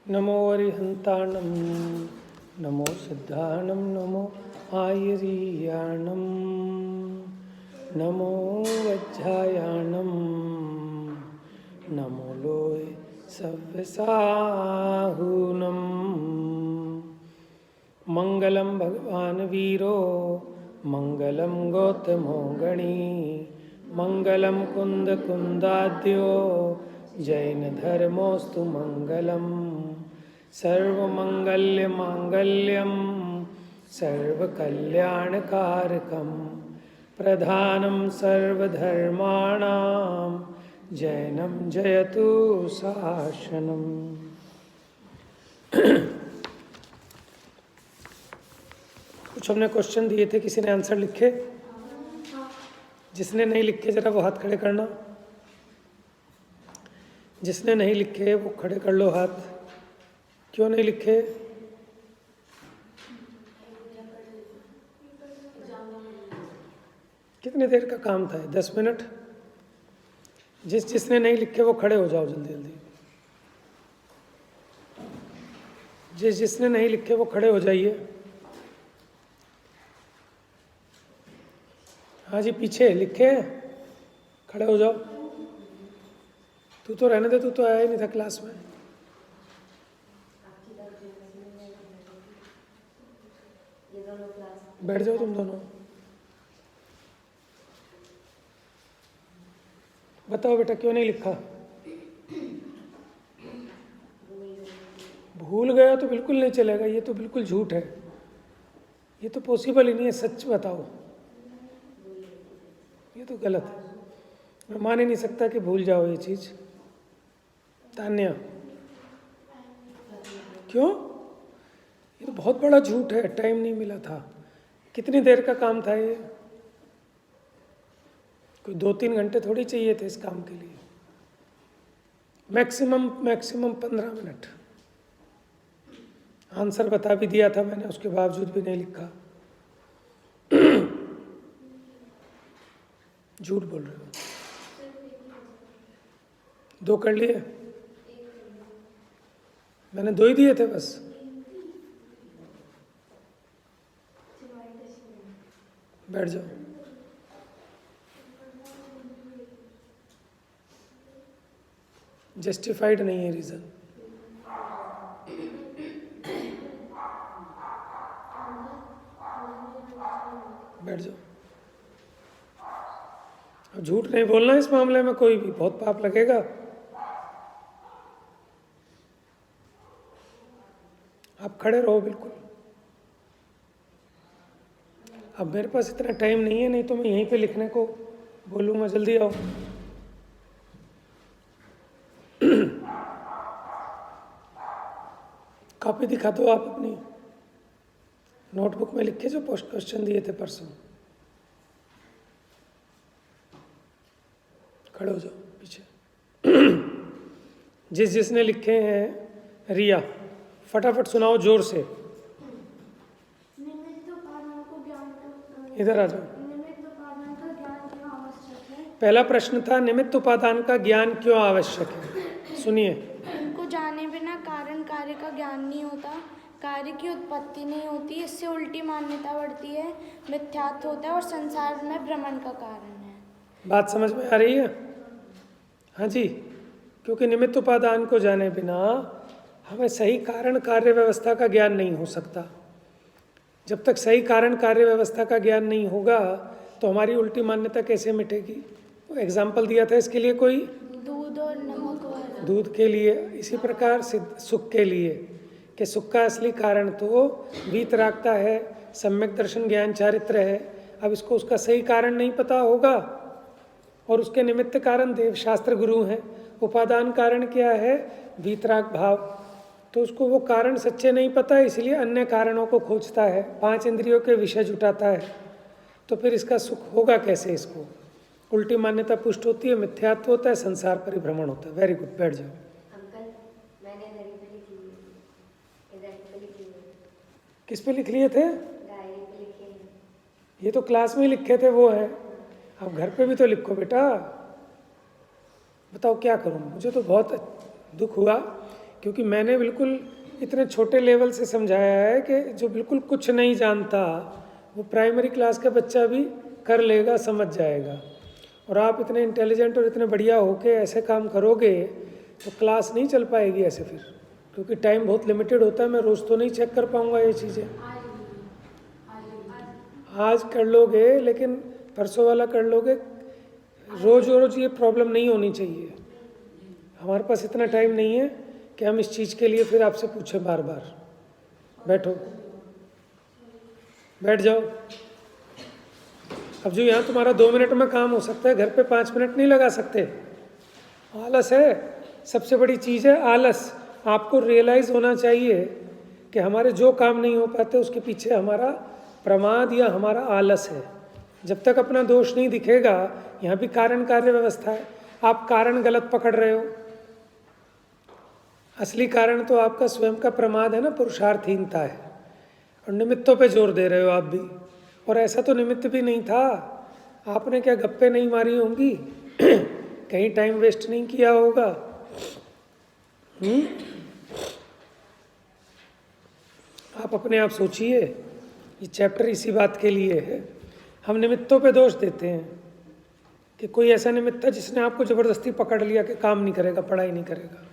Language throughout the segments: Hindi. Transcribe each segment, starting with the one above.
नमो अरिहंताणं नमो सिद्धाणं नमो आयरीयाणं नमो वज्रायाणं नमो लोय सव्यसाहूनं मंगलं भगवान वीरो मंगलं गौतमो गणी मंगलं कुंद कुंदाद्यो जैन धर्मोस्तु मंगलम् सर्वमंगल्य मांगल्यं सर्वकल्याणकारकं प्रधानं सर्वधर्माणां जैनं जयतु शासनम्। कुछ हमने क्वेश्चन दिए थे, किसी ने आंसर लिखे? जिसने नहीं लिखे जरा वो हाथ खड़े करना। जिसने नहीं लिखे वो खड़े कर लो हाथ। क्यों नहीं लिखे? कितनी देर का काम था? 10 मिनट। जिसने नहीं लिखे वो खड़े हो जाओ जल्दी जल्दी। जिसने नहीं लिखे वो खड़े हो जाइए। हाँ जी, पीछे लिखे खड़े हो जाओ। तू तो रहने दे, तू तो आया ही नहीं था क्लास में। बैठ जाओ तुम दोनों। बताओ बेटा क्यों नहीं लिखा? भूल गया तो बिल्कुल नहीं चलेगा, ये तो बिल्कुल झूठ है, ये तो पॉसिबल ही नहीं है। सच बताओ, ये तो गलत है। मैं मान ही नहीं सकता कि भूल जाओ ये चीज़। तान्या क्यों? ये तो बहुत बड़ा झूठ है, टाइम नहीं मिला था। कितनी देर का काम था ये? कोई 2-3 घंटे थोड़ी चाहिए थे इस काम के लिए। Maximum 15 minute. आंसर बता भी दिया था मैंने, उसके बावजूद भी नहीं लिखा। झूठ बोल रहे हो। 2 कर लिए? मैंने 2 ही दिए थे बस। बैठ जाओ। जस्टिफाइड नहीं है रीजन। बैठ जाओ। अब झूठ नहीं बोलना इस मामले में, कोई भी बहुत पाप लगेगा। आप खड़े रहो बिल्कुल। अब मेरे पास इतना टाइम नहीं है, नहीं तो मैं यहीं पे लिखने को बोलूँगा। जल्दी आओ। कॉपी दिखा दो आप अपनी। नोटबुक में लिखे जो पोस्ट क्वेश्चन दिए थे परसों। खड़े हो जाओ पीछे। जिसने लिखे हैं, रिया फटाफट सुनाओ जोर से। इधर आ जाओ। पहला प्रश्न था निमित्त उपादान का ज्ञान क्यों आवश्यक है? सुनिए। इनको जाने बिना कारण कार्य का ज्ञान नहीं होता, कार्य की उत्पत्ति नहीं होती, इससे उल्टी मान्यता बढ़ती है, मिथ्यात्व होता है और संसार में भ्रमण का कारण है। बात समझ में आ रही है? हाँ जी, क्योंकि निमित्त उपादान को जाने बिना हमें सही कारण कार्य व्यवस्था का ज्ञान नहीं हो सकता। जब तक सही कारण कार्य व्यवस्था का ज्ञान नहीं होगा तो हमारी उल्टी मान्यता कैसे मिटेगी? एग्जाम्पल दिया था इसके लिए कोई? दूध और नमक। दूध के लिए। इसी प्रकार सुख के लिए कि सुख का असली कारण तो वीतरागता है, सम्यक दर्शन ज्ञान चारित्र है। अब इसको उसका सही कारण नहीं पता होगा और उसके निमित्त कारण देव शास्त्र गुरु हैं। उपादान कारण क्या है? वीतराग भाव। तो उसको वो कारण सच्चे नहीं पता है, इसलिए अन्य कारणों को खोजता है, 5 इंद्रियों के विषय जुटाता है। तो फिर इसका सुख होगा कैसे? इसको उल्टी मान्यता पुष्ट होती है, मिथ्यात्व होता है, संसार परिभ्रमण होता है। वेरी गुड, बैठ जाओ। अंकल मैंने डायरी पे लिख लिए, किस पे लिख लिए थे? डायरी पे लिखे हैं। ये तो क्लास में लिखे थे वो है, अब घर पे भी तो लिखो बेटा। बताओ क्या करूं? मुझे तो बहुत दुख हुआ क्योंकि मैंने बिल्कुल इतने छोटे लेवल से समझाया है कि जो बिल्कुल कुछ नहीं जानता वो प्राइमरी क्लास का बच्चा भी कर लेगा, समझ जाएगा। और आप इतने इंटेलिजेंट और इतने बढ़िया होके ऐसे काम करोगे तो क्लास नहीं चल पाएगी ऐसे फिर, क्योंकि टाइम बहुत लिमिटेड होता है। मैं रोज़ तो नहीं चेक कर पाऊँगा ये चीज़ें। आज कर लोगे लेकिन परसों वाला कर लोगे, रोज़ रोज़ ये प्रॉब्लम नहीं होनी चाहिए। हमारे पास इतना टाइम नहीं है कि हम इस चीज़ के लिए फिर आपसे पूछें बार बार। बैठो, बैठ जाओ। अब जो यहाँ तुम्हारा 2 मिनट में काम हो सकता है, घर पे 5 मिनट नहीं लगा सकते। आलस है, सबसे बड़ी चीज़ है आलस। आपको रियलाइज़ होना चाहिए कि हमारे जो काम नहीं हो पाते उसके पीछे हमारा प्रमाद या हमारा आलस है। जब तक अपना दोष नहीं दिखेगा, यहाँ भी कारण कार्य व्यवस्था है, आप कारण गलत पकड़ रहे हो। असली कारण तो आपका स्वयं का प्रमाद है ना, पुरुषार्थहीनता है। और निमित्तों पे जोर दे रहे हो आप भी, और ऐसा तो निमित्त भी नहीं था। आपने क्या गप्पे नहीं मारी होंगी कहीं टाइम वेस्ट नहीं किया होगा। आप अपने आप सोचिए, ये चैप्टर इसी बात के लिए है। हम निमित्तों पे दोष देते हैं कि कोई ऐसा निमित्त है जिसने आपको ज़बरदस्ती पकड़ लिया कि काम नहीं करेगा, पढ़ाई नहीं करेगा,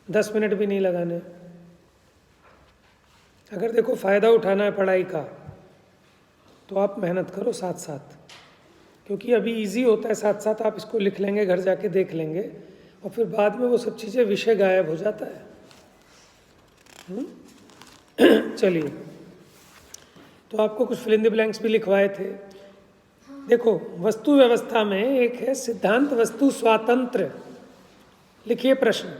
10 मिनट भी नहीं लगाने। अगर देखो फ़ायदा उठाना है पढ़ाई का तो आप मेहनत करो साथ साथ, क्योंकि अभी इजी होता है, साथ साथ आप इसको लिख लेंगे, घर जाके देख लेंगे, और फिर बाद में वो सब चीज़ें विषय गायब हो जाता है। चलिए, तो आपको कुछ फिल इन द ब्लैंक्स भी लिखवाए थे। देखो, वस्तु व्यवस्था में एक है सिद्धांत वस्तु स्वातंत्र। लिखिए प्रश्न,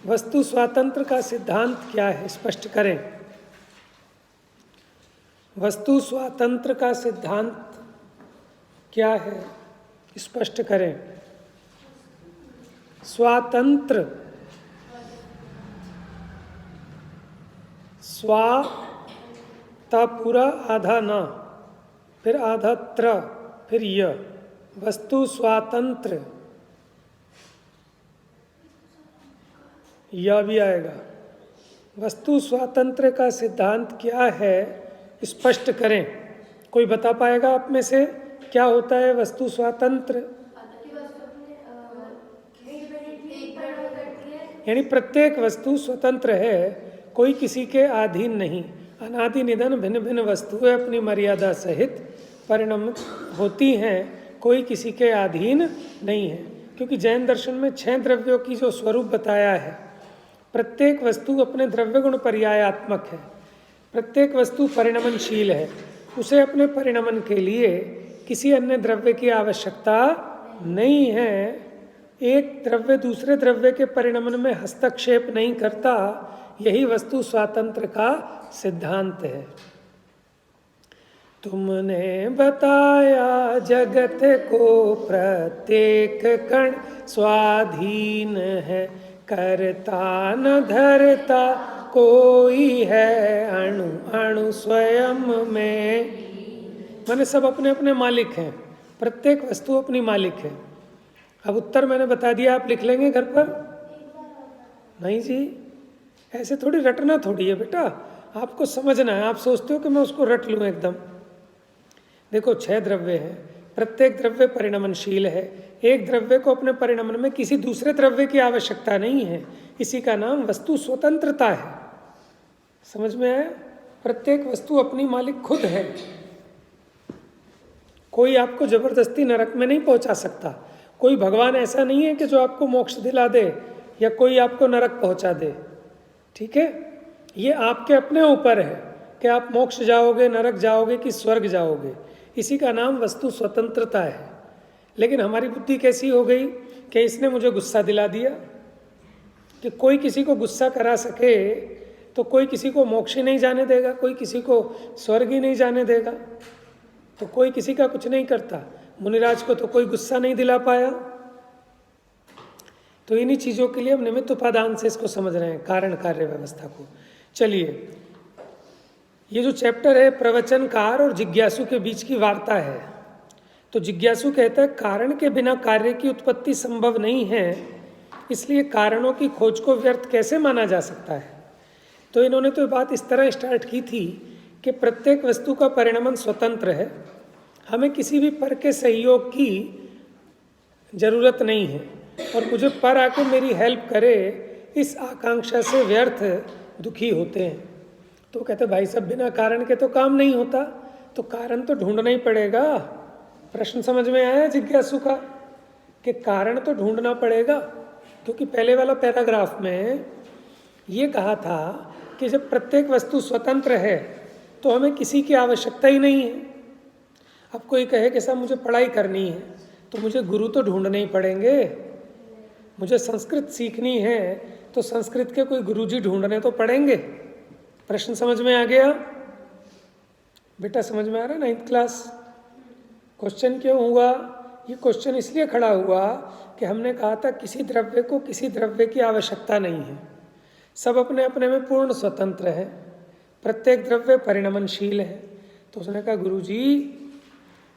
वस्तु स्वातंत्र का सिद्धांत क्या है, स्पष्ट करें। वस्तु स्वातंत्र का सिद्धांत क्या है, स्पष्ट करें। स्वातंत्र, स्वा ता पूरा आधा ना, फिर आधा त्र, फिर य। वस्तु स्वातंत्र, यह भी आएगा। वस्तु स्वातंत्र का सिद्धांत क्या है, स्पष्ट करें। कोई बता पाएगा आप में से क्या होता है वस्तु स्वातंत्र? यानी प्रत्येक वस्तु स्वतंत्र है, कोई किसी के अधीन नहीं। अनादि निधन भिन्न भिन्न वस्तुएं अपनी मर्यादा सहित परिणमित होती हैं, कोई किसी के अधीन नहीं है। क्योंकि जैन दर्शन में 6 द्रव्यों की जो स्वरूप बताया है, प्रत्येक वस्तु अपने द्रव्य गुण पर्यायात्मक है, प्रत्येक वस्तु परिणमनशील है, उसे अपने परिणमन के लिए किसी अन्य द्रव्य की आवश्यकता नहीं है। एक द्रव्य दूसरे द्रव्य के परिणमन में हस्तक्षेप नहीं करता, यही वस्तु स्वातंत्र का सिद्धांत है। तुमने बताया जगत को प्रत्येक कण स्वाधीन है, करता न धरता कोई है, अणु अणु स्वयं में। माने सब अपने अपने मालिक हैं, प्रत्येक वस्तु अपनी मालिक है। अब उत्तर मैंने बता दिया, आप लिख लेंगे घर पर? नहीं जी, ऐसे थोड़ी रटना थोड़ी है बेटा, आपको समझना है। आप सोचते हो कि मैं उसको रट लूँ एकदम। देखो 6 द्रव्य हैं, प्रत्येक द्रव्य परिणमनशील है, एक द्रव्य को अपने परिणमन में किसी दूसरे द्रव्य की आवश्यकता नहीं है, इसी का नाम वस्तु स्वतंत्रता है। समझ में आया? प्रत्येक वस्तु अपनी मालिक खुद है, कोई आपको जबरदस्ती नरक में नहीं पहुंचा सकता। कोई भगवान ऐसा नहीं है कि जो आपको मोक्ष दिला दे या कोई आपको नरक पहुंचा दे। ठीक है, ये आपके अपने ऊपर है कि आप मोक्ष जाओगे, नरक जाओगे कि स्वर्ग जाओगे। इसी का नाम वस्तु स्वतंत्रता है। लेकिन हमारी बुद्धि कैसी हो गई कि इसने मुझे गुस्सा दिला दिया, कि कोई किसी को गुस्सा करा सके तो कोई किसी को मोक्ष ही नहीं जाने देगा, कोई किसी को स्वर्ग ही नहीं जाने देगा, तो कोई किसी का कुछ नहीं करता। मुनिराज को तो कोई गुस्सा नहीं दिला पाया। तो इन्हीं चीज़ों के लिए हम निमित्त उपादान से इसको समझ रहे हैं, कारण कार्य व्यवस्था को। चलिए, ये जो चैप्टर है प्रवचनकार और जिज्ञासु के बीच की वार्ता है। तो जिज्ञासु कहता है कारण के बिना कार्य की उत्पत्ति संभव नहीं है, इसलिए कारणों की खोज को व्यर्थ कैसे माना जा सकता है। तो इन्होंने तो बात इस तरह स्टार्ट की थी कि प्रत्येक वस्तु का परिणमन स्वतंत्र है, हमें किसी भी पर के सहयोग की जरूरत नहीं है, और मुझे पर आके मेरी हेल्प करे इस आकांक्षा से व्यर्थ दुखी होते हैं। तो कहते भाई साहब बिना कारण के तो काम नहीं होता, तो कारण तो ढूंढना ही पड़ेगा। प्रश्न समझ में आया जिज्ञासु का कि कारण तो ढूंढना पड़ेगा, क्योंकि पहले वाला पैराग्राफ में ये कहा था कि जब प्रत्येक वस्तु स्वतंत्र है तो हमें किसी की आवश्यकता ही नहीं है। अब कोई कहे कि साहब मुझे पढ़ाई करनी है तो मुझे गुरु तो ढूंढने ही पड़ेंगे, मुझे संस्कृत सीखनी है तो संस्कृत के कोई गुरुजी ढूंढने तो पड़ेंगे। प्रश्न समझ में आ गया बेटा? समझ में आ रहा है? 9th class. क्वेश्चन क्यों हुआ? ये क्वेश्चन इसलिए खड़ा हुआ कि हमने कहा था किसी द्रव्य को किसी द्रव्य की आवश्यकता नहीं है, सब अपने अपने में पूर्ण स्वतंत्र है, प्रत्येक द्रव्य परिणमनशील है। तो उसने कहा गुरुजी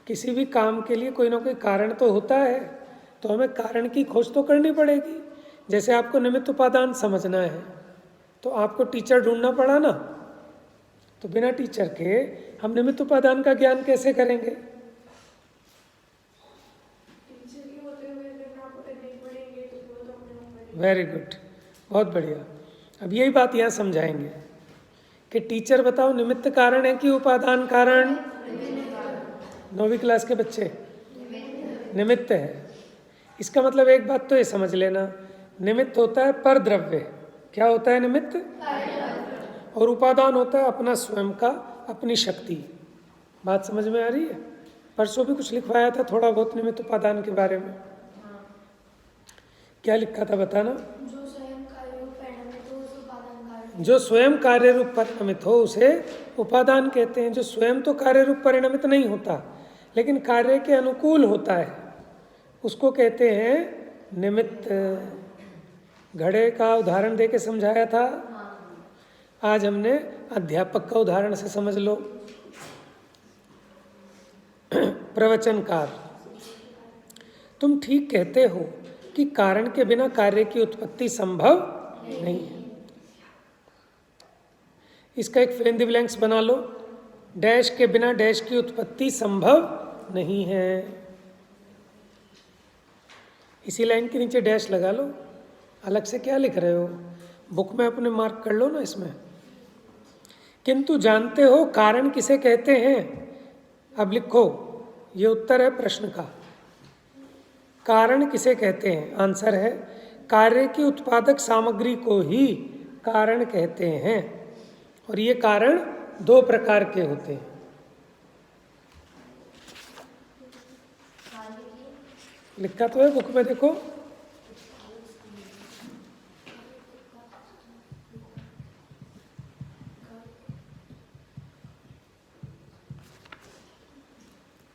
किसी भी काम के लिए कोई ना कोई कारण तो होता है, तो हमें कारण की खोज तो करनी पड़ेगी। जैसे आपको निमित्त उपादान समझना है तो आपको टीचर ढूंढना पड़ा ना, तो बिना टीचर के हम निमित्त उपादान का ज्ञान कैसे करेंगे? वेरी गुड, बहुत बढ़िया। अब यही बात यहाँ समझाएंगे कि टीचर बताओ निमित्त कारण है कि उपादान कारण? 9वीं क्लास के बच्चे निमित्त है। इसका मतलब एक बात तो ये समझ लेना, निमित्त होता है पर द्रव्य। क्या होता है निमित्त? और उपादान होता है अपना स्वयं का, अपनी शक्ति। बात समझ में आ रही है? परसों भी कुछ लिखवाया था थोड़ा बहुत निमित्त उपादान के बारे में। क्या लिखा था बताना? जो स्वयं कार्य रूप परिणमित हो उसे उपादान कहते हैं। जो स्वयं तो कार्य रूप परिणमित नहीं होता लेकिन कार्य के अनुकूल होता है उसको कहते हैं निमित्त। घड़े का उदाहरण देके समझाया था, आज हमने अध्यापक का उदाहरण से समझ लो। प्रवचनकार, तुम ठीक कहते हो कि कारण के बिना कार्य की उत्पत्ति संभव नहीं है। इसका एक फिल इन द ब्लैंक्स बना लो। डैश के बिना डैश की उत्पत्ति संभव नहीं है। इसी लाइन के नीचे डैश लगा लो। अलग से क्या लिख रहे हो? बुक में अपने मार्क कर लो ना इसमें। किंतु जानते हो कारण किसे कहते हैं? अब लिखो, ये उत्तर है प्रश्न का। कारण किसे कहते हैं? आंसर है कार्य की उत्पादक सामग्री को ही कारण कहते हैं। और ये कारण 2 प्रकार के होते हैं। लिखा तो है बुक में, देखो।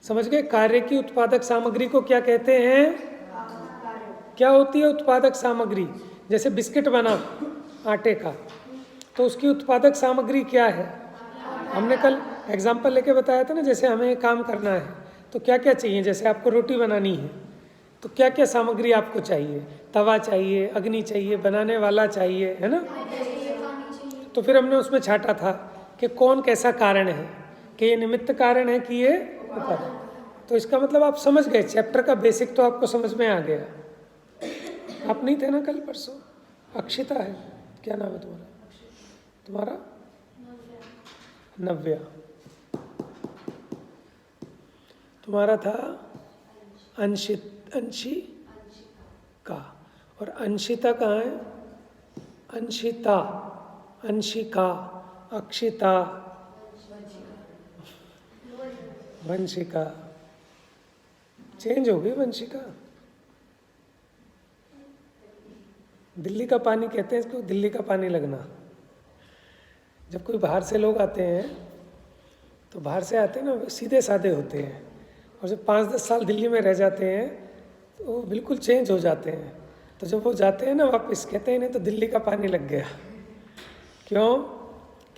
समझ गए? कार्य की उत्पादक सामग्री को क्या कहते हैं? क्या होती है उत्पादक सामग्री? जैसे बिस्किट बना आटे का, तो उसकी उत्पादक सामग्री क्या है? हमने कल एग्जाम्पल लेके बताया था ना। जैसे हमें काम करना है तो क्या क्या चाहिए? जैसे आपको रोटी बनानी है तो क्या क्या सामग्री आपको चाहिए? तवा चाहिए, अग्नि चाहिए, बनाने वाला चाहिए, है ना? तो फिर हमने उसमें छाटा था कि कौन कैसा कारण है, कि ये निमित्त कारण है कि ये उपादान। तो इसका मतलब आप समझ गए, चैप्टर का बेसिक तो आपको समझ में आ गया। आप नहीं थे ना कल परसों? अक्षिता है, क्या नाम है तुम्हारा? तुम्हारा नव्या। तुम्हारा था अंशिका। और अंशिता कहाँ है? अंशिता, अंशिका, अक्षिता, वंशिका। चेंज हो गई वंशिका। दिल्ली का पानी कहते हैं इसको, दिल्ली का पानी लगना। जब कोई बाहर से लोग आते हैं तो बाहर से आते हैं ना, सीधे साधे होते हैं, और जब 5-10 साल दिल्ली में रह जाते हैं तो वो बिल्कुल चेंज हो जाते हैं। तो जब वो जाते हैं ना वापस, कहते हैं नहीं तो दिल्ली का पानी लग गया। क्यों?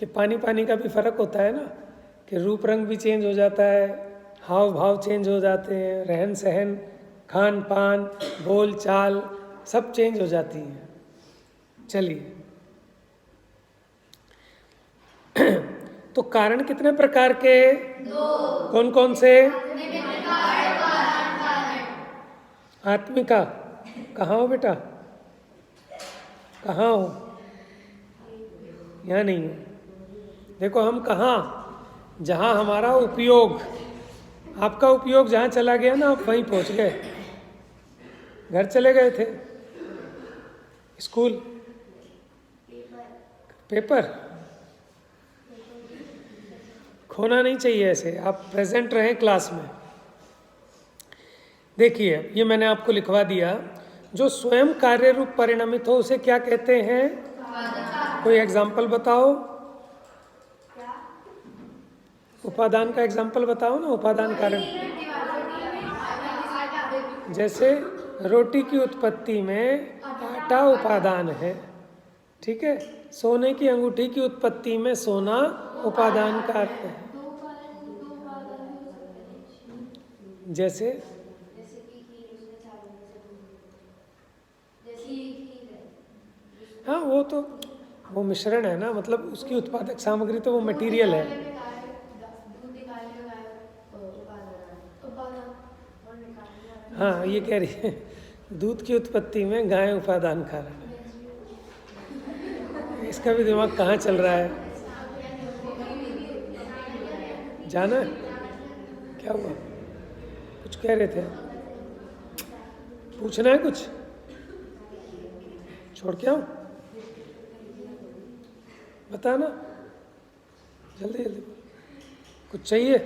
कि पानी पानी का भी फर्क होता है ना, कि रूप रंग भी चेंज हो जाता है, हाव भाव चेंज हो जाते हैं, रहन सहन, खान पान, बोल चाल, सब चेंज हो जाती हैं। चलिए, तो कारण कितने प्रकार के? कौन कौन से? आत्मिका। कहाँ हो बेटा? कहाँ हो? यहाँ नहीं हो। देखो हम कहाँ, जहाँ हमारा उपयोग, आपका उपयोग जहाँ चला गया ना, आप वहीं पहुँच गए। घर चले गए थे, स्कूल, पेपर खोना नहीं चाहिए ऐसे, आप प्रेजेंट रहें क्लास में। देखिए, ये मैंने आपको लिखवा दिया, जो स्वयं कार्य रूप परिणमित हो उसे क्या कहते हैं? कोई एग्जाम्पल बताओ, उपादान का एग्जाम्पल बताओ ना, उपादान कारण। जैसे रोटी की उत्पत्ति में आटा उपादान है, ठीक है। सोने की अंगूठी की उत्पत्ति में सोना उपादान कार्य है। जैसे हाँ, वो मिश्रण है ना, मतलब उसकी उत्पादक सामग्री तो वो मटेरियल है। हाँ, ये कह रही है दूध की उत्पत्ति में गाय उपादान कारण है। इसका भी दिमाग कहाँ चल रहा है? जाना है? क्या हुआ? कुछ कह रहे थे, पूछना है कुछ? छोड़ के आओ, बताना जल्दी जल्दी। कुछ चाहिए?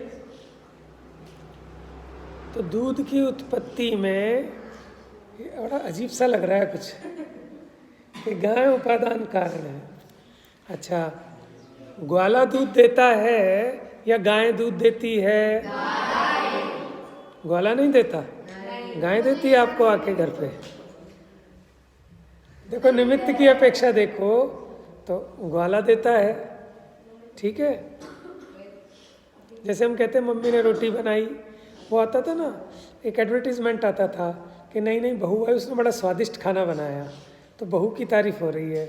तो दूध की उत्पत्ति में बड़ा अजीब सा लग रहा है कुछ, कि गाय उपादान कारण है। अच्छा, ग्वाला दूध देता है या गाय दूध देती है? ग्वाला नहीं देता, गाय देती है आपको आके घर पे। देखो, निमित्त की अपेक्षा देखो तो ग्वाला देता है, ठीक है। जैसे हम कहते हैं मम्मी ने रोटी बनाई, वो आता था ना, एक एडवर्टीजमेंट आता था कि नहीं नहीं बहू है, उसने बड़ा स्वादिष्ट खाना बनाया, तो बहू की तारीफ हो रही है।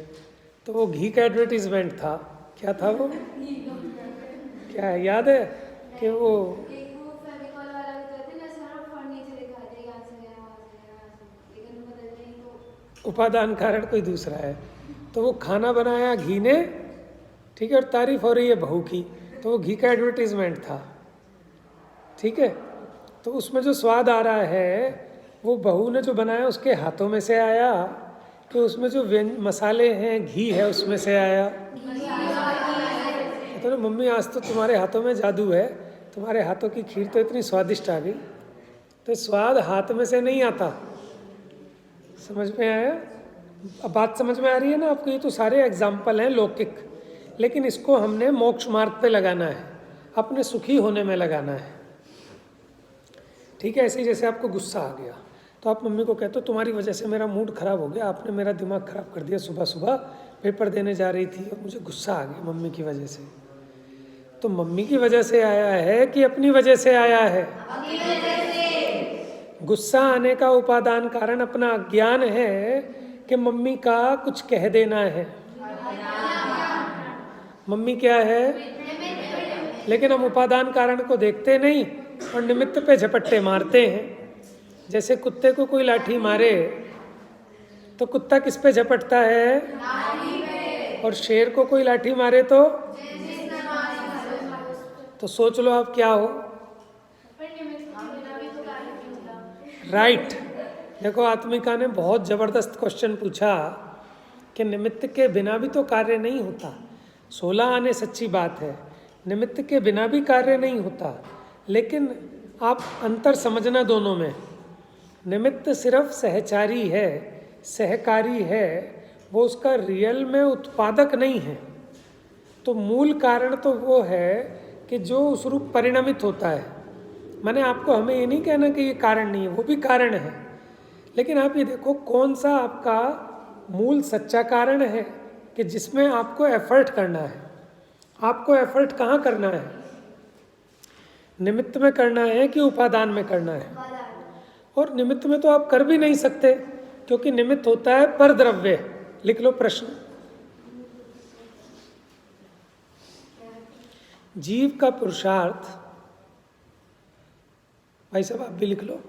तो वो घी का एडवर्टीजमेंट था। क्या था वो? क्या है, याद है? कि वो उपादान कारण कोई दूसरा है। तो वो खाना बनाया घी ने, ठीक है, और तारीफ हो रही है बहू की, तो वो घी का एडवर्टीजमेंट था, ठीक है। तो उसमें जो स्वाद आ रहा है वो बहू ने जो बनाया उसके हाथों में से आया, कि उसमें जो मसाले हैं, घी है, उसमें से आया। तो ना मम्मी, आज तो तुम्हारे हाथों में जादू है, तुम्हारे हाथों की खीर तो इतनी स्वादिष्ट आ गई। तो स्वाद हाथ में से नहीं आता। समझ में आया? अब बात समझ में आ रही है ना आपको? ये तो सारे एग्जाम्पल हैं लौकिक, लेकिन इसको हमने मोक्ष मार्ग पे लगाना है, अपने सुखी होने में लगाना है, ठीक है। ऐसे ही जैसे आपको गुस्सा आ गया तो आप मम्मी को कहते हो तुम्हारी वजह से मेरा मूड खराब हो गया, आपने मेरा दिमाग खराब कर दिया, सुबह सुबह पेपर देने जा रही थी और मुझे गुस्सा आ गया मम्मी की वजह से। तो मम्मी की वजह से आया है कि अपनी वजह से आया है? गुस्सा आने का उपादान कारण अपना अज्ञान है कि मम्मी का कुछ कह देना है। मम्मी क्या है? लेकिन हम उपादान कारण को देखते नहीं और निमित्त पे झपट्टे मारते हैं। जैसे कुत्ते को कोई लाठी मारे तो कुत्ता किस पे झपटता है? और शेर को कोई लाठी मारे तो सोच लो आप क्या हो? राइट। देखो, आत्मिका ने बहुत जबरदस्त क्वेश्चन पूछा कि निमित्त के बिना भी तो कार्य नहीं होता। 16 आने सच्ची बात है, निमित्त के बिना भी कार्य नहीं होता, लेकिन आप अंतर समझना दोनों में। निमित्त सिर्फ सहचारी है, सहकारी है, वो उसका रियल में उत्पादक नहीं है। तो मूल कारण तो वो है कि जो उस रूप परिणमित होता है। मैंने आपको, हमें ये नहीं कहना कि ये कारण नहीं है, वो भी कारण है, लेकिन आप ये देखो कौन सा आपका मूल सच्चा कारण है कि जिसमें आपको एफर्ट करना है। आपको एफर्ट कहाँ करना है? निमित्त में करना है कि उपादान में करना है? और निमित्त में तो आप कर भी नहीं सकते, क्योंकि निमित्त होता है पर द्रव्य। लिख लो प्रश्न। जीव का पुरुषार्थ, भाई साहब आप भी लिख लो,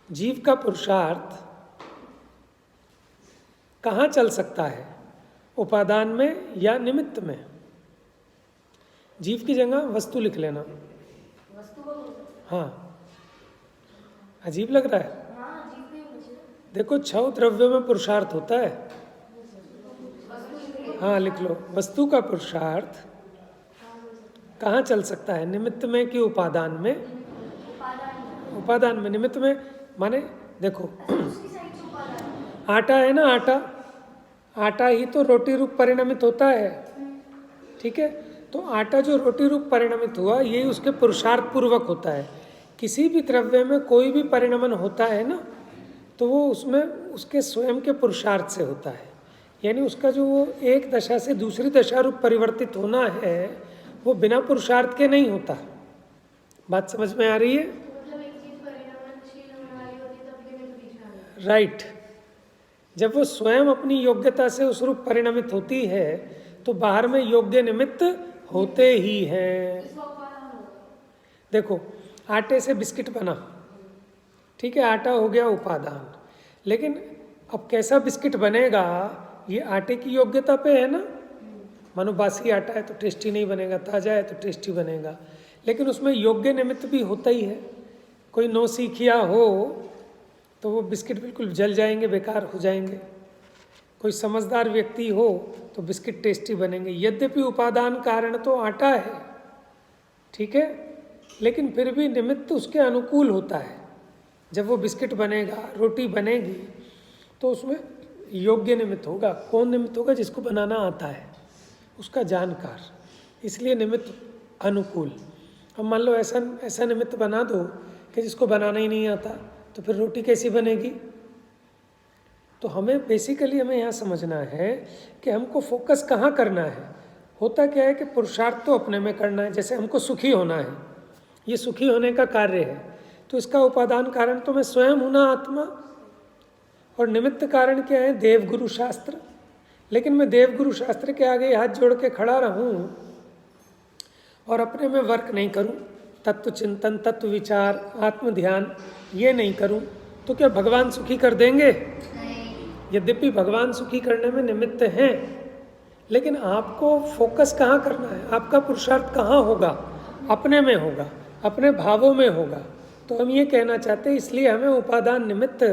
जीव का पुरुषार्थ कहाँ चल सकता है, उपादान में या निमित्त में? जीव की जगह वस्तु लिख लेना। हाँ, अजीब लग रहा है? देखो 6 द्रव्यों में पुरुषार्थ होता है। हाँ लिख लो, वस्तु का पुरुषार्थ कहाँ चल सकता है, निमित्त में कि उपादान में? उपादान में। निमित्त में माने देखो आटा है ना, आटा ही तो रोटी रूप परिणमित होता है, ठीक है? तो आटा जो रोटी रूप परिणमित हुआ, यही उसके पुरुषार्थ पूर्वक होता है। किसी भी द्रव्य में कोई भी परिणमन होता है ना, तो वो उसमें उसके स्वयं के पुरुषार्थ से होता है। यानी उसका जो वो एक दशा से दूसरी दशा रूप परिवर्तित होना है, वो बिना पुरुषार्थ के नहीं होता। बात समझ में आ रही है? राइट। जब वो स्वयं अपनी योग्यता से उस रूप परिणमित होती है, तो बाहर में योग्य निमित्त होते ही हैं। देखो आटे से बिस्किट बना, ठीक है, आटा हो गया उपादान, लेकिन अब कैसा बिस्किट बनेगा ये आटे की योग्यता पे है ना। मानो बासी आटा है तो टेस्टी नहीं बनेगा, ताज़ा है तो टेस्टी बनेगा, लेकिन उसमें योग्य निमित्त भी होता ही है। कोई नौसिखिया हो तो वो बिस्किट बिल्कुल जल जाएंगे, बेकार हो जाएंगे। कोई समझदार व्यक्ति हो तो बिस्किट टेस्टी बनेंगे। यद्यपि उपादान कारण तो आटा है, ठीक है, लेकिन फिर भी निमित्त उसके अनुकूल होता है। जब वो बिस्किट बनेगा, रोटी बनेगी, तो उसमें योग्य निमित्त होगा। कौन निमित्त होगा? जिसको बनाना आता है, उसका जानकार, इसलिए निमित्त अनुकूल। अब मान लो ऐसा निमित्त बना दो कि जिसको बनाना ही नहीं आता, तो फिर रोटी कैसी बनेगी? तो हमें बेसिकली यहाँ समझना है कि हमको फोकस कहाँ करना है। होता क्या है कि पुरुषार्थ तो अपने में करना है। जैसे हमको सुखी होना है, ये सुखी होने का कार्य है, तो इसका उपादान कारण तो मैं स्वयं हूँ ना, आत्मा, और निमित्त कारण क्या है? देवगुरु शास्त्र। लेकिन मैं देवगुरु शास्त्र के आगे हाथ जोड़ के खड़ा रहूं और अपने में वर्क नहीं करूं, तत्व चिंतन, तत्व विचार, आत्म ध्यान ये नहीं करूं, तो क्या भगवान सुखी कर देंगे? यद्यपि भगवान सुखी करने में निमित्त हैं, लेकिन आपको फोकस कहाँ करना है? आपका पुरुषार्थ कहाँ होगा? अपने में होगा, अपने भावों में होगा। तो हम ये कहना चाहते हैं, इसलिए हमें उपादान निमित्त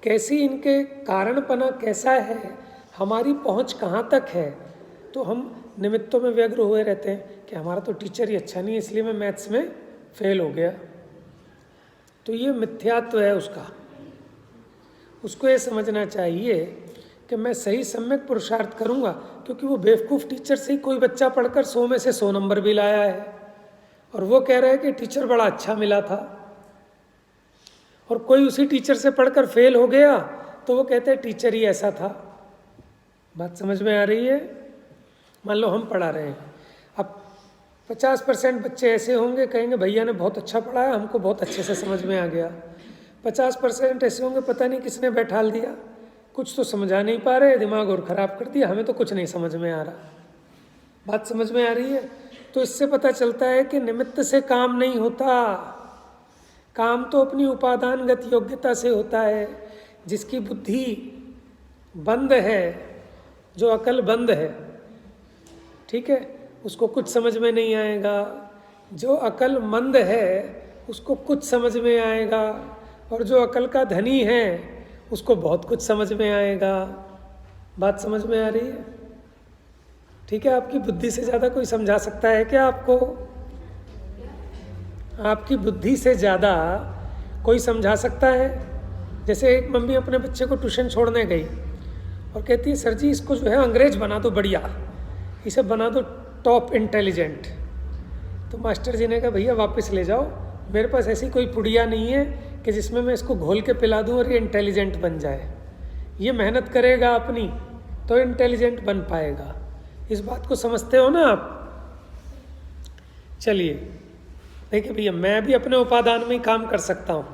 कैसी, इनके कारणपना कैसा है, हमारी पहुंच कहाँ तक है, तो हम निमित्तों में व्यग्र हुए रहते हैं कि हमारा तो टीचर ही अच्छा नहीं है, इसलिए मैं मैथ्स में फेल हो गया। तो ये मिथ्यात्व है उसको ये समझना चाहिए कि मैं सही सम्यक पुरुषार्थ करूँगा, क्योंकि वो बेवकूफ़ टीचर से ही कोई बच्चा पढ़कर 100 में से 100 नंबर भी लाया है, और वो कह रहा है कि टीचर बड़ा अच्छा मिला था। और कोई उसी टीचर से पढ़कर फेल हो गया तो वो कहते हैं टीचर ही ऐसा था। बात समझ में आ रही है? मान लो हम पढ़ा रहे हैं, अब 50% बच्चे ऐसे होंगे, कहेंगे भैया ने बहुत अच्छा पढ़ाया, हमको बहुत अच्छे से समझ में आ गया। 50% ऐसे होंगे, पता नहीं किसने बैठाल दिया, कुछ तो समझा नहीं पा रहे, दिमाग और ख़राब कर दिया, हमें तो कुछ नहीं समझ में आ रहा। बात समझ में आ रही है? तो इससे पता चलता है कि निमित्त से काम नहीं होता, काम तो अपनी उपादानगत योग्यता से होता है। जिसकी बुद्धि बंद है, जो अकल बंद है, ठीक है, उसको कुछ समझ में नहीं आएगा। जो अकल मंद है उसको कुछ समझ में आएगा, और जो अकल का धनी है उसको बहुत कुछ समझ में आएगा। बात समझ में आ रही है? ठीक है, आपकी बुद्धि से ज़्यादा कोई समझा सकता है क्या आपको? आपकी बुद्धि से ज़्यादा कोई समझा सकता है? जैसे एक मम्मी अपने बच्चे को ट्यूशन छोड़ने गई और कहती है सर जी इसको जो है अंग्रेज बना दो, बढ़िया, इसे बना दो टॉप इंटेलिजेंट। तो मास्टर जी ने कहा भैया वापस ले जाओ, मेरे पास ऐसी कोई पुड़िया नहीं है कि जिसमें मैं इसको घोल के पिला दूं और ये इंटेलिजेंट बन जाए। ये मेहनत करेगा अपनी तो इंटेलिजेंट बन पाएगा। इस बात को समझते हो ना आप? चलिए देखिए भैया, मैं भी अपने उपादान में ही काम कर सकता हूँ,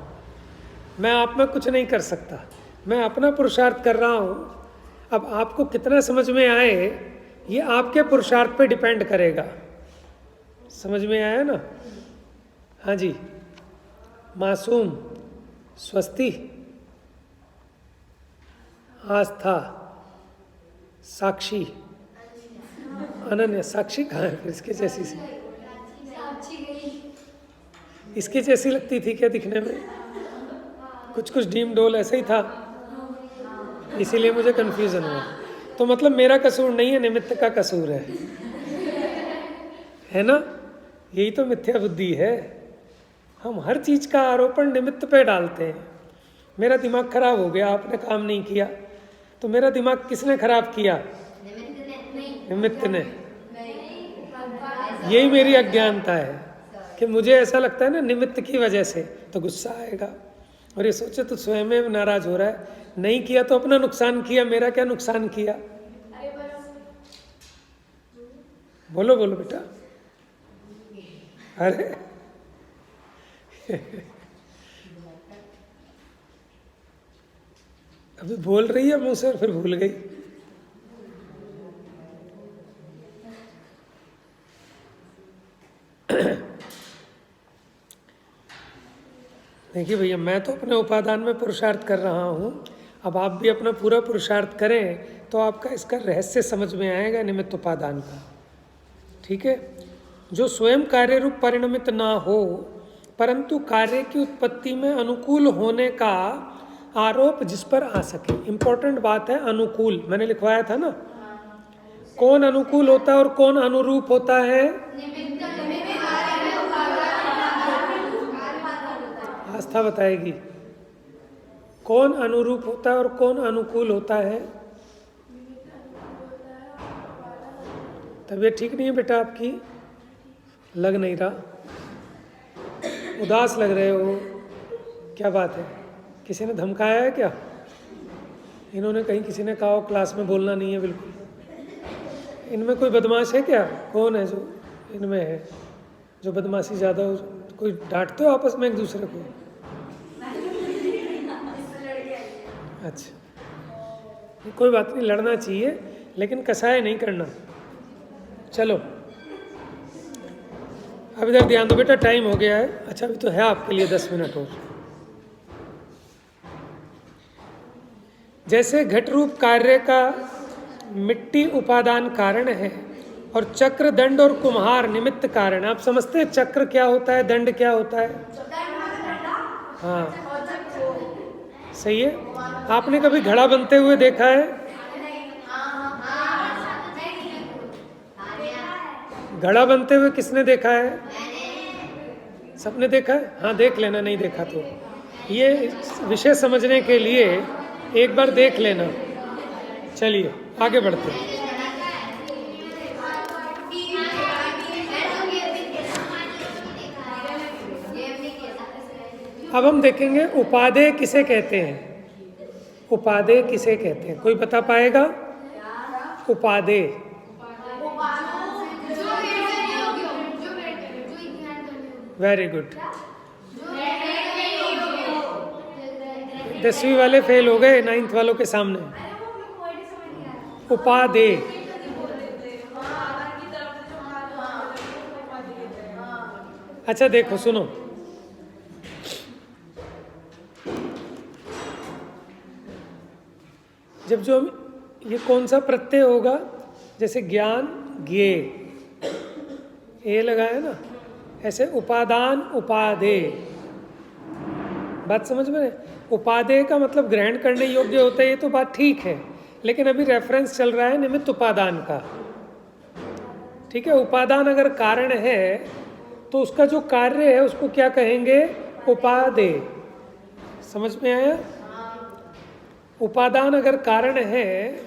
मैं आप में कुछ नहीं कर सकता, मैं अपना पुरुषार्थ कर रहा हूँ। अब आपको कितना समझ में आए ये आपके पुरुषार्थ पे डिपेंड करेगा। समझ में आया ना? हाँ जी। मासूम, स्वस्ति, आस्था, साक्षी, अनन्य। साक्षी कहाँ है फिर? इसके जैसी सी, इसके जैसी लगती थी क्या दिखने में? कुछ कुछ डीम डोल ऐसा ही था, इसीलिए मुझे कंफ्यूजन हुआ। तो मतलब मेरा कसूर नहीं है, निमित्त का कसूर है ना? यही तो मिथ्या बुद्धि है। हम हर चीज का आरोपण निमित्त पे डालते हैं। मेरा दिमाग खराब हो गया, आपने काम नहीं किया, तो मेरा दिमाग किसने खराब किया? निमित्त ने। यही मेरी अज्ञानता है कि मुझे ऐसा लगता है ना निमित्त की वजह से, तो गुस्सा आएगा। और ये सोचे तो स्वयं में नाराज हो रहा है, नहीं किया तो अपना नुकसान किया, मेरा क्या नुकसान किया? बोलो बोलो बेटा। अरे अभी बोल रही है मुंह से और फिर भूल गई। देखिए भैया, मैं तो अपने उपादान में पुरुषार्थ कर रहा हूँ, अब आप भी अपना पूरा पुरुषार्थ करें तो आपका इसका रहस्य समझ में आएगा निमित्त उपादान का। ठीक है? जो स्वयं कार्य रूप परिणमित ना हो परंतु कार्य की उत्पत्ति में अनुकूल होने का आरोप जिस पर आ सके। इंपॉर्टेंट बात है अनुकूल, मैंने लिखवाया था ना। कौन अनुकूल होता है और कौन अनुरूप होता है? आस्था बताएगी कौन अनुरूप होता है और कौन अनुकूल होता है। तबीयत ठीक नहीं है बेटा आपकी? लग नहीं रहा, उदास लग रहे हो, क्या बात है? किसी ने धमकाया है क्या? इन्होंने कहीं किसी ने कहा हो क्लास में बोलना नहीं है बिल्कुल। इनमें कोई बदमाश है क्या? कौन है जो इनमें है जो बदमाशी ज़्यादा हो? कोई डांटते हो आपस में एक दूसरे को? अच्छा, कोई बात नहीं, लड़ना चाहिए लेकिन कसाय नहीं करना। चलो अब इधर ध्यान दो बेटा, टाइम हो गया है। अच्छा अभी तो है आपके लिए 10 मिनट और। जैसे घट रूप कार्य का मिट्टी उपादान कारण है और चक्र, दंड और कुम्हार निमित्त कारण। आप समझते हैं चक्र क्या होता है, दंड क्या होता है? हाँ सही है। आपने कभी घड़ा बनते हुए देखा है? घड़ा बनते हुए किसने देखा है? सबने देखा है? हाँ देख लेना, नहीं देखा तो ये विषय समझने के लिए एक बार देख लेना। चलिए आगे बढ़ते हैं। अब हम देखेंगे उपादेय किसे कहते हैं। उपादेय किसे कहते हैं, कोई बता पाएगा? उपादेय वेरी गुड। 10वीं वाले फेल हो गए 9th वालों के सामने। उपादेय अच्छा देखो सुनो, जब जो ये कौन सा प्रत्यय होगा, जैसे ज्ञान ज्ञे ए लगाया ना, ऐसे उपादान उपादेय। बात समझ में? उपादेय का मतलब ग्रहण करने योग्य होता है, ये तो बात ठीक है, लेकिन अभी रेफरेंस चल रहा है निमित्त उपादान का। ठीक है? उपादान अगर कारण है तो उसका जो कार्य है उसको क्या कहेंगे? उपादेय। समझ में आया? उपादान अगर कारण है,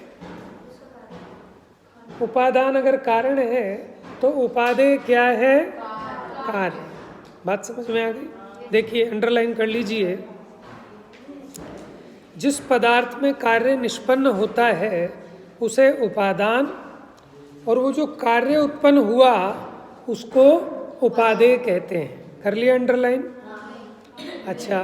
उपादान अगर कारण है तो उपादेय क्या है? कार्य। बात समझ में आ गई? देखिए अंडरलाइन कर लीजिए। जिस पदार्थ में कार्य निष्पन्न होता है उसे उपादान, और वो जो कार्य उत्पन्न हुआ उसको उपादेय कहते हैं। कर लिया अंडरलाइन? अच्छा,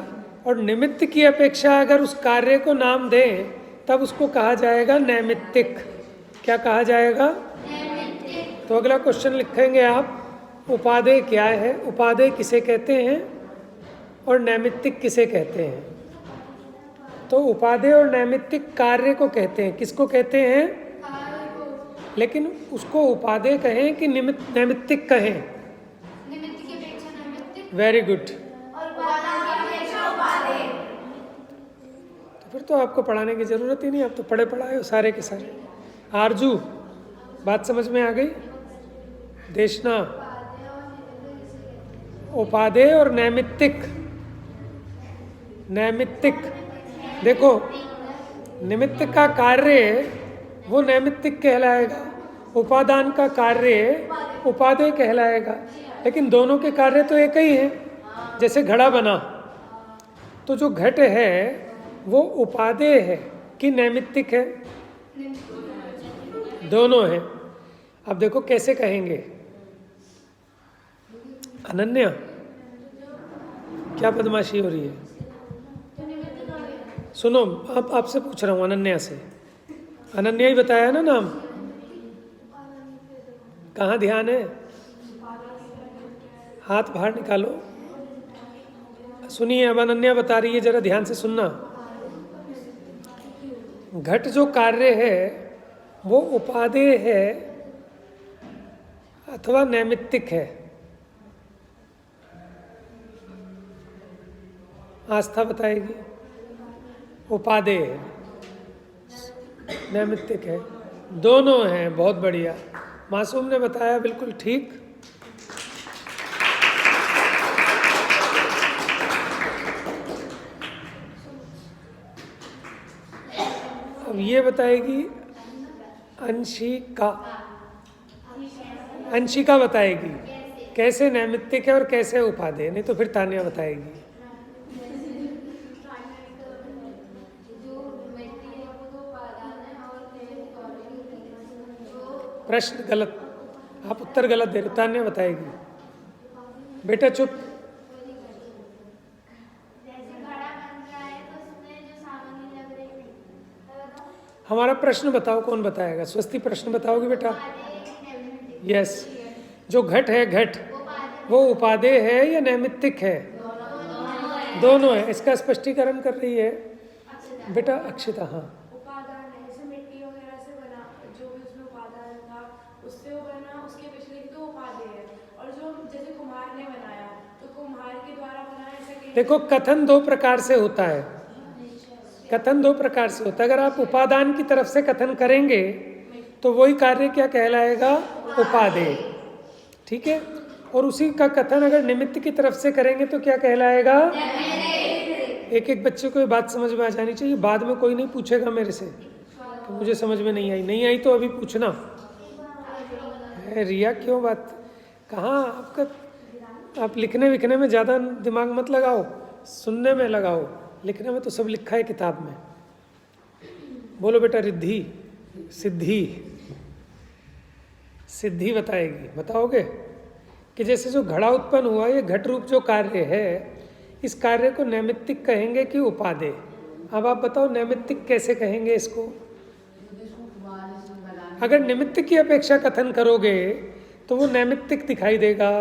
और निमित्त की अपेक्षा अगर उस कार्य को नाम दें तब उसको कहा जाएगा नैमित्तिक। क्या कहा जाएगा? तो अगला क्वेश्चन लिखेंगे आप, उपादेय क्या है, उपादेय किसे कहते हैं और नैमित्तिक किसे कहते हैं? तो उपादेय और नैमित्तिक कार्य को कहते हैं। किसको कहते हैं? लेकिन उसको उपादेय कहें कि नैमित्तिक कहें? Very good. तो फिर तो आपको पढ़ाने की जरूरत ही नहीं, आप तो पढ़े पढ़ाए हो सारे के सारे। आरजू, बात समझ में आ गई? देशना, उपादेय और नैमित्तिक। नैमित्तिक देखो, निमित्त का कार्य वो नैमित्तिक कहलाएगा, उपादान का कार्य उपादेय कहलाएगा। लेकिन दोनों के कार्य तो एक ही हैं। जैसे घड़ा बना तो जो घट है वो उपादेय है कि नैमित्तिक है? दोनों है। अब देखो कैसे कहेंगे। अनन्या, क्या बदमाशी हो रही है? सुनो, अब आपसे पूछ रहा हूँ, अनन्या से। अनन्या ही बताया ना नाम? कहाँ ध्यान है? हाथ बाहर निकालो। सुनिए, अब अनन्या बता रही है, जरा ध्यान से सुनना। घट जो कार्य है वो उपादेय है अथवा नैमित्तिक है? आस्था बताएगी। उपादेय है, नैमित्तिक है, दोनों हैं। बहुत बढ़िया, मासूम ने बताया, बिल्कुल ठीक। अब ये बताएगी अंशिका। अंशिका बताएगी कैसे नैमित्तिक है और कैसे उपादेय। नहीं तो फिर तान्या बताएगी। प्रश्न गलत, आप उत्तर गलत दे रहे हो। तान्या बताएगी। बेटा चुप। हमारा प्रश्न बताओ, कौन बताएगा? स्वस्ति, प्रश्न बताओगे बेटा? यस। जो घट है, घट वो उपादेय है या नैमित्तिक है? दोनों है। इसका स्पष्टीकरण कर रही है बेटा अक्षिता। हाँ, उपादान है, जैसे मिट्टी वगैरह से बना, जो भी उसमें उपादान था उससे वो बना, उसके पिछले की तो उपादेय है। और जो जैसे कुम्हार ने बनाया तो कुम्हार के द्वारा बनाया, ऐसा कहीं। देखो, कथन दो प्रकार से होता है। कथन दो प्रकार से होता है। अगर आप उपादान की तरफ से कथन करेंगे तो वही कार्य क्या कहलाएगा? उपादेय। ठीक है। और उसी का कथन अगर निमित्त की तरफ से करेंगे तो क्या कहलाएगा? एक एक बच्चे को ये बात समझ में आ जानी चाहिए। बाद में कोई नहीं पूछेगा मेरे से तो मुझे समझ में नहीं आई। नहीं आई तो अभी पूछना। रिया क्यों बात, कहाँ आपका? आप लिखने विखने में ज़्यादा दिमाग मत लगाओ, सुनने में लगाओ। लिखने में तो सब लिखा है किताब में। बोलो बेटा। रिद्धि, सिद्धि, सिद्धि बताएगी। बताओगे कि जैसे जो घड़ा उत्पन्न हुआ, ये घट रूप जो कार्य है, इस कार्य को नैमित्तिक कहेंगे कि उपादेय? अब आप बताओ नैमित्तिक कैसे कहेंगे इसको? अगर निमित्त की अपेक्षा कथन करोगे तो वो नैमित्तिक दिखाई देगा,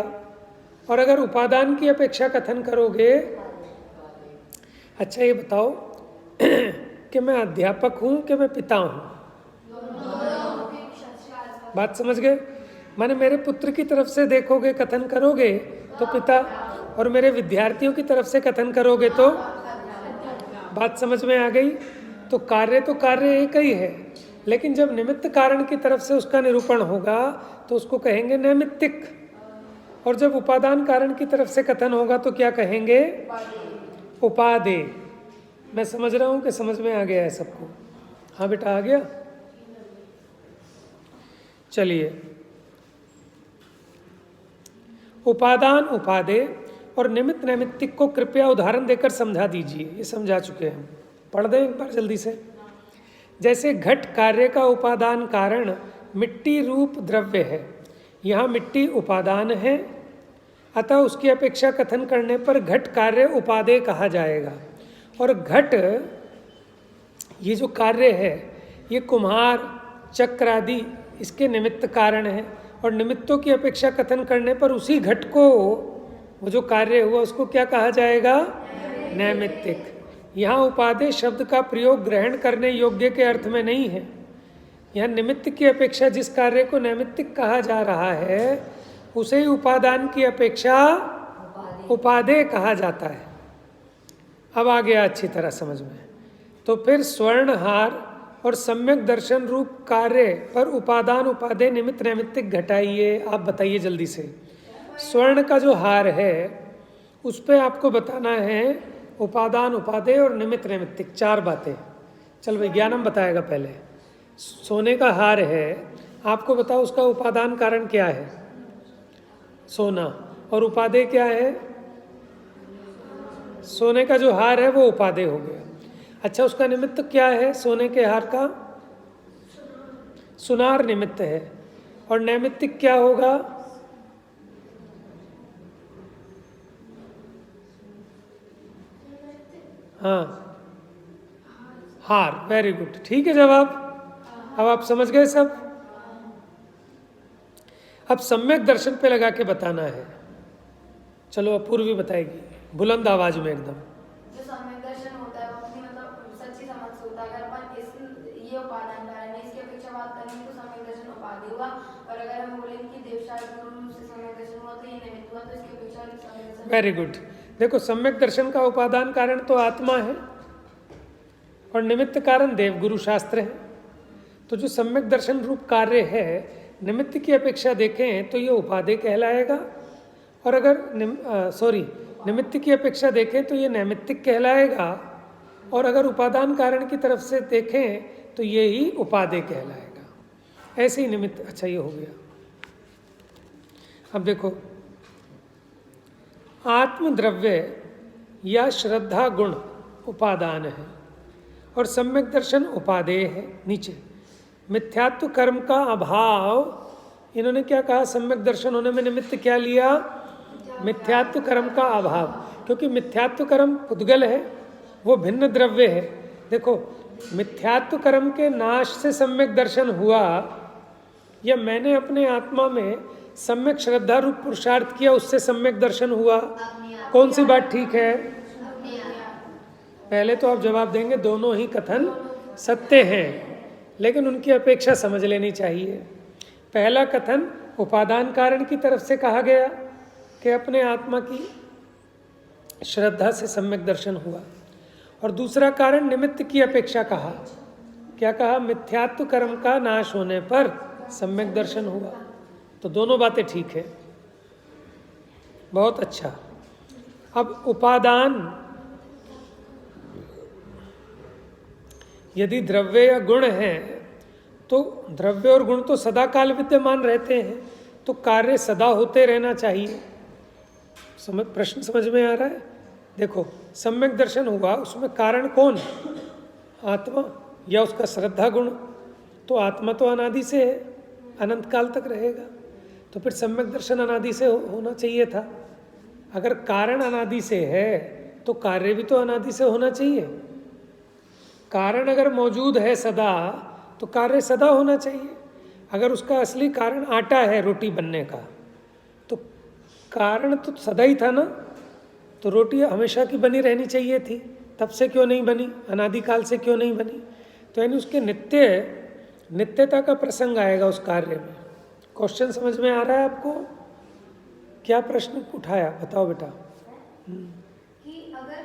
और अगर उपादान की अपेक्षा कथन करोगे। अच्छा ये बताओ कि मैं अध्यापक हूँ कि मैं पिता हूँ? बात समझ गए? माने मेरे पुत्र की तरफ से देखोगे, कथन करोगे तो पिता, और मेरे विद्यार्थियों की तरफ से कथन करोगे तो? बात समझ में आ गई? तो कार्य एक ही है, लेकिन जब निमित्त कारण की तरफ से उसका निरूपण होगा तो उसको कहेंगे नैमित्तिक, और जब उपादान कारण की तरफ से कथन होगा तो क्या कहेंगे? उपादेय। मैं समझ रहा हूँ कि समझ में आ गया है सबको? हाँ बेटा, आ गया। चलिए, उपादान उपादेय और निमित्त नैमित्तिक को कृपया उदाहरण देकर समझा दीजिए। ये समझा चुके हैं, पढ़ दें एक बार जल्दी से। जैसे घट कार्य का उपादान कारण मिट्टी रूप द्रव्य है, यहाँ मिट्टी उपादान है, अतः उसकी अपेक्षा कथन करने पर घट कार्य उपादेय कहा जाएगा। और घट ये जो कार्य है ये कुम्हार चक्र आदि इसके निमित्त कारण है, और निमित्तों की अपेक्षा कथन करने पर उसी घट को वो जो कार्य हुआ उसको क्या कहा जाएगा? नैमित्तिक। यहाँ उपादेय शब्द का प्रयोग ग्रहण करने योग्य के अर्थ में नहीं है। यहाँ निमित्त की अपेक्षा जिस कार्य को नैमित्तिक कहा जा रहा है उसे ही उपादान की अपेक्षा उपादेय कहा जाता है। अब आ गया अच्छी तरह समझ में। तो फिर स्वर्णहार और सम्यक दर्शन रूप कार्य पर उपादान उपादेय निमित्त नैमित्तिक घटाइए। आप बताइए जल्दी से। स्वर्ण का जो हार है उस पे आपको बताना है उपादान उपादेय और निमित्त नैमित्तिक, 4 बातें। चल भाई ज्ञानम बताएगा पहले। सोने का हार है, आपको बताओ उसका उपादान कारण क्या है? सोना। और उपादेय क्या है? सोने का जो हार है वो उपादेय हो गया। अच्छा, उसका निमित्त क्या है? सोने के हार का सुनार निमित्त है। और नैमित्तिक क्या होगा? हाँ, हार। वेरी गुड, ठीक है जवाब। अब आप समझ गए सब। अब सम्यक दर्शन पे लगा के बताना है। चलो अब पूर्वी बताएगी बुलंद आवाज में एकदम। जो सम्यक दर्शन होता है वो अपनी मतलब सच्ची समझ से होता है। अगर अपन ये उपादान कारण है इसकी अपेक्षा बात करेंगे तो सम्यक दर्शन उपाधि हुआ, और अगर हम बोलेंगे कि देवशास्त्र गुरु से सम्यक दर्शन हुआ तो ये निमित्त हुआ, तो इसकी अपेक्षा सम्यक दर्शन। Very good. देखो, सम्यक दर्शन का उपादान कारण तो आत्मा है और निमित्त कारण देवगुरु शास्त्र है। तो जो सम्यक दर्शन रूप कार्य है निमित्त की अपेक्षा देखें तो ये उपादेय कहलाएगा, और अगर निमित्त की अपेक्षा देखें तो ये नैमित्तिक कहलाएगा, और अगर उपादान कारण की तरफ से देखें तो ये ही उपादेय कहलाएगा। ऐसे ही निमित्त। अच्छा, ये हो गया। अब देखो, आत्मद्रव्य या श्रद्धा गुण उपादान है और सम्यक दर्शन उपादेय है। नीचे मिथ्यात्व कर्म का अभाव। इन्होंने क्या कहा? सम्यक दर्शन होने में निमित्त क्या लिया? मिथ्यात्व कर्म का अभाव, क्योंकि मिथ्यात्व कर्म पुद्गल है, वो भिन्न द्रव्य है। देखो, मिथ्यात्व कर्म के नाश से सम्यक दर्शन हुआ, या मैंने अपने आत्मा में सम्यक श्रद्धा रूप पुरुषार्थ किया उससे सम्यक दर्शन हुआ। कौन सी बात ठीक है? पहले तो आप जवाब देंगे दोनों ही कथन सत्य हैं, लेकिन उनकी अपेक्षा समझ लेनी चाहिए। पहला कथन उपादान कारण की तरफ से कहा गया कि अपने आत्मा की श्रद्धा से सम्यक दर्शन हुआ, और दूसरा कारण निमित्त की अपेक्षा कहा। क्या कहा? मिथ्यात्व कर्म का नाश होने पर सम्यक दर्शन हुआ। तो दोनों बातें ठीक है, बहुत अच्छा। अब उपादान, यदि द्रव्य या गुण है तो द्रव्य और गुण तो सदा काल विद्यमान रहते हैं, तो कार्य सदा होते रहना चाहिए। प्रश्न समझ में आ रहा है? देखो, सम्यक दर्शन हुआ, उसमें कारण कौन? आत्मा या उसका श्रद्धा गुण। तो आत्मा तो अनादि से है, अनंत काल तक रहेगा, तो फिर सम्यक दर्शन अनादि से होना चाहिए था। अगर कारण अनादि से है तो कार्य भी तो अनादि से होना चाहिए। कारण अगर मौजूद है सदा तो कार्य सदा होना चाहिए। अगर उसका असली कारण आटा है रोटी बनने का, तो कारण तो सदा ही था ना, तो रोटी हमेशा की बनी रहनी चाहिए थी, तब से क्यों नहीं बनी? अनादिकाल से क्यों नहीं बनी? तो यानी उसके नित्यता का प्रसंग आएगा उस कार्य में। क्वेश्चन समझ में आ रहा है आपको? क्या प्रश्न उठाया, बताओ बेटा। कि अगर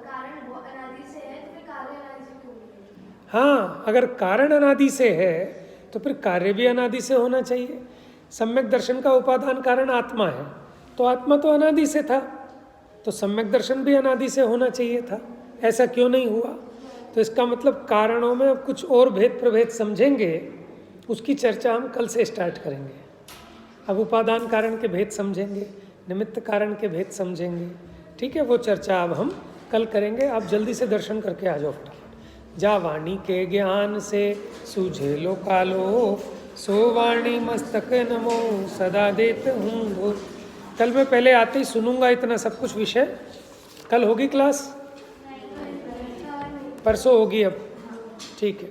कारण वो अनादि से है तो फिर कार्य अनादि से क्यों नहीं है? हाँ, अगर कारण अनादि से है तो फिर कार्य भी अनादि से होना चाहिए। सम्यक दर्शन का उपादान कारण आत्मा है, तो आत्मा तो अनादि से था, तो सम्यक दर्शन भी अनादि से होना चाहिए था। ऐसा क्यों नहीं हुआ? तो इसका मतलब कारणों में अब कुछ और भेद प्रभेद समझेंगे, उसकी चर्चा हम कल से स्टार्ट करेंगे। अब उपादान कारण के भेद समझेंगे, निमित्त कारण के भेद समझेंगे, ठीक है? वो चर्चा अब हम कल करेंगे। आप जल्दी से दर्शन करके आ जाओ फटाफट। जा वाणी के ज्ञान से सूझे लो कालो, सो वाणी मस्तक नमो सदा देत हूँ धो। कल मैं पहले आते ही सुनूंगा इतना सब कुछ विषय। कल होगी क्लास? परसों होगी अब, ठीक है।